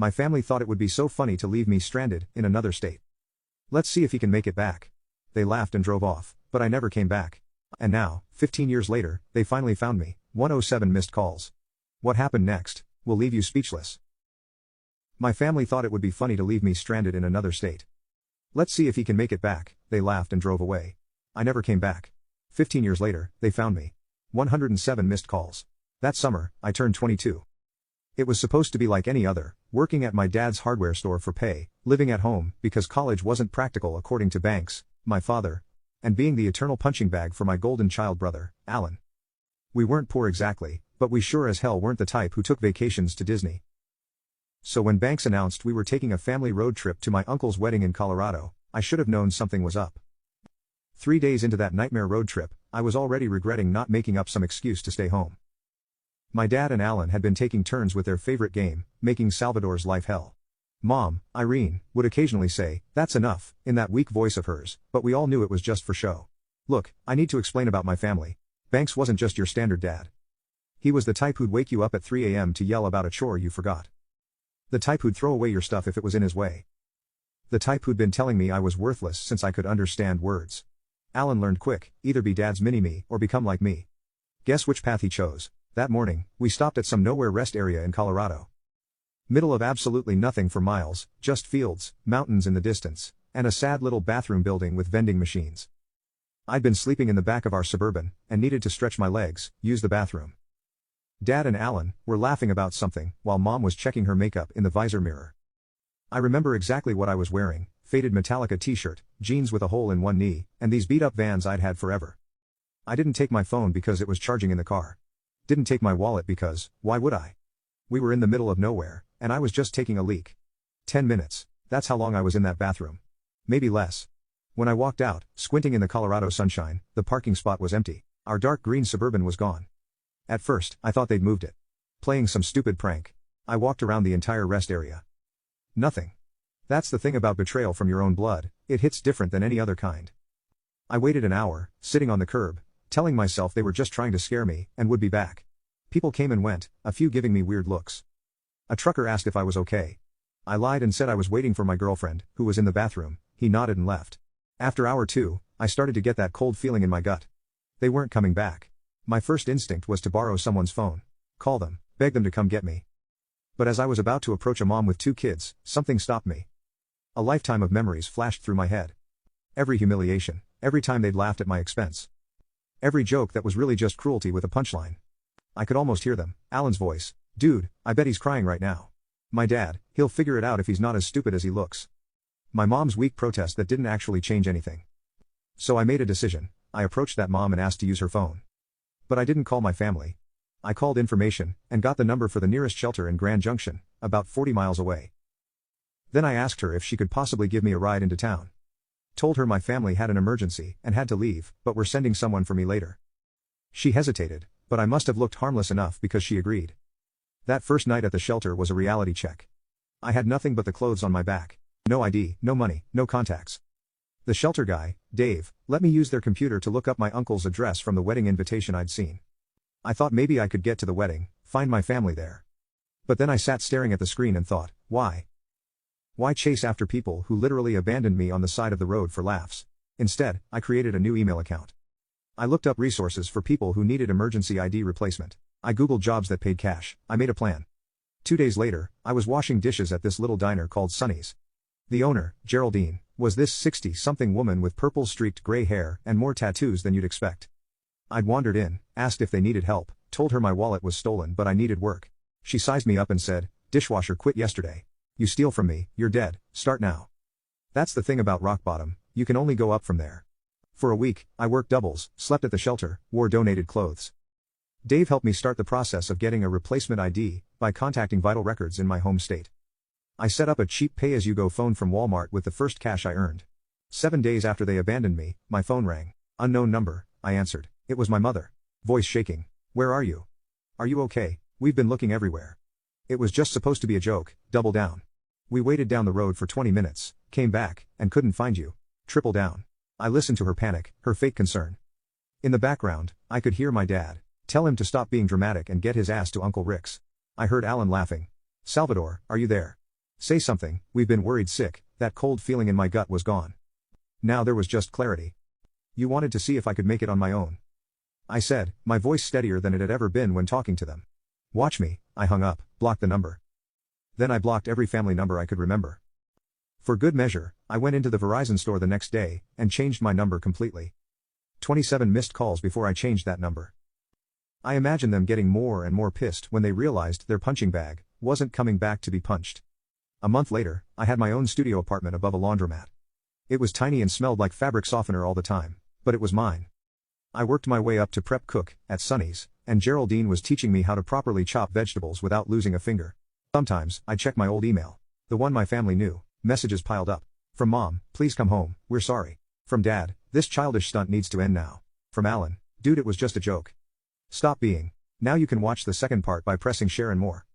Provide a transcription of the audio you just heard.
My family thought it would be so funny to leave me stranded in another state. Let's see if he can make it back. They laughed and drove off, but I never came back. And now, 15 years later, they finally found me. 107 missed calls. What happened next will leave you speechless. My family thought it would be funny to leave me stranded in another state. Let's see if he can make it back. They laughed and drove away. I never came back. 15 years later, they found me. 107 missed calls. That summer, I turned 22. It was supposed to be like any other, working at my dad's hardware store for pay, living at home, because college wasn't practical according to Banks, my father, and being the eternal punching bag for my golden child brother, Alan. We weren't poor exactly, but we sure as hell weren't the type who took vacations to Disney. So when Banks announced we were taking a family road trip to my uncle's wedding in Colorado, I should have known something was up. 3 days into that nightmare road trip, I was already regretting not making up some excuse to stay home. My dad and Alan had been taking turns with their favorite game, making Salvador's life hell. Mom, Irene, would occasionally say, "That's enough," in that weak voice of hers, but we all knew it was just for show. Look, I need to explain about my family. Banks wasn't just your standard dad. He was the type who'd wake you up at 3 a.m. to yell about a chore you forgot. The type who'd throw away your stuff if it was in his way. The type who'd been telling me I was worthless since I could understand words. Alan learned quick, either be dad's mini-me or become like me. Guess which path he chose? That morning, we stopped at some nowhere rest area in Colorado. Middle of absolutely nothing for miles, just fields, mountains in the distance, and a sad little bathroom building with vending machines. I'd been sleeping in the back of our Suburban, and needed to stretch my legs, use the bathroom. Dad and Alan were laughing about something, while Mom was checking her makeup in the visor mirror. I remember exactly what I was wearing: faded Metallica t-shirt, jeans with a hole in one knee, and these beat-up Vans I'd had forever. I didn't take my phone because it was charging in the car. Didn't take my wallet because, why would I? We were in the middle of nowhere, and I was just taking a leak. 10 minutes, that's how long I was in that bathroom. Maybe less. When I walked out, squinting in the Colorado sunshine, the parking spot was empty. Our dark green Suburban was gone. At first, I thought they'd moved it. Playing some stupid prank. I walked around the entire rest area. Nothing. That's the thing about betrayal from your own blood, it hits different than any other kind. I waited an hour, sitting on the curb, telling myself they were just trying to scare me, and would be back. People came and went, a few giving me weird looks. A trucker asked if I was okay. I lied and said I was waiting for my girlfriend, who was in the bathroom. He nodded and left. After hour 2, I started to get that cold feeling in my gut. They weren't coming back. My first instinct was to borrow someone's phone. Call them, beg them to come get me. But as I was about to approach a mom with 2 kids, something stopped me. A lifetime of memories flashed through my head. Every humiliation, every time they'd laughed at my expense. Every joke that was really just cruelty with a punchline. I could almost hear them. Alan's voice: "Dude, I bet he's crying right now." My dad: "He'll figure it out if he's not as stupid as he looks." My mom's weak protest that didn't actually change anything. So I made a decision. I approached that mom and asked to use her phone. But I didn't call my family. I called information, and got the number for the nearest shelter in Grand Junction, about 40 miles away. Then I asked her if she could possibly give me a ride into town. Told her my family had an emergency, and had to leave, but were sending someone for me later. She hesitated, but I must have looked harmless enough because she agreed. That first night at the shelter was a reality check. I had nothing but the clothes on my back. No ID, no money, no contacts. The shelter guy, Dave, let me use their computer to look up my uncle's address from the wedding invitation I'd seen. I thought maybe I could get to the wedding, find my family there. But then I sat staring at the screen and thought, why? Why chase after people who literally abandoned me on the side of the road for laughs? Instead, I created a new email account. I looked up resources for people who needed emergency ID replacement. I googled jobs that paid cash. I made a plan. 2 days later, I was washing dishes at this little diner called Sonny's. The owner, Geraldine, was this 60-something woman with purple streaked gray hair and more tattoos than you'd expect. I'd wandered in, asked if they needed help, told her my wallet was stolen but I needed work. She sized me up and said, "Dishwasher quit yesterday. You steal from me, you're dead, start now." That's the thing about rock bottom, you can only go up from there. For a week, I worked doubles, slept at the shelter, wore donated clothes. Dave helped me start the process of getting a replacement ID, by contacting Vital Records in my home state. I set up a cheap pay-as-you-go phone from Walmart with the first cash I earned. 7 days after they abandoned me, my phone rang. Unknown number, I answered. It was my mother. Voice shaking. "Where are you? Are you okay? We've been looking everywhere." It was just supposed to be a joke, double down. We waited down the road for 20 minutes, came back, and couldn't find you. Triple down. I listened to her panic, her fake concern. In the background, I could hear my dad. Tell him to stop being dramatic and get his ass to Uncle Rick's. I heard Alan laughing. "Salvador, are you there? Say something, we've been worried sick, that cold feeling in my gut was gone. Now there was just clarity. You wanted to see if I could make it on my own. I said, my voice steadier than it had ever been when talking to them. Watch me. I hung up, blocked the number. Then I blocked every family number I could remember. For good measure, I went into the Verizon store the next day, and changed my number completely. 27 missed calls before I changed that number. I imagined them getting more and more pissed when they realized their punching bag wasn't coming back to be punched. A month later, I had my own studio apartment above a laundromat. It was tiny and smelled like fabric softener all the time, but it was mine. I worked my way up to prep cook at Sonny's, and Geraldine was teaching me how to properly chop vegetables without losing a finger. Sometimes, I'd check my old email. The one my family knew. Messages piled up. From Mom, please come home, we're sorry. From Dad, this childish stunt needs to end now. From Alan, dude, it was just a joke. Stop being. Now you can watch the second part by pressing share and more.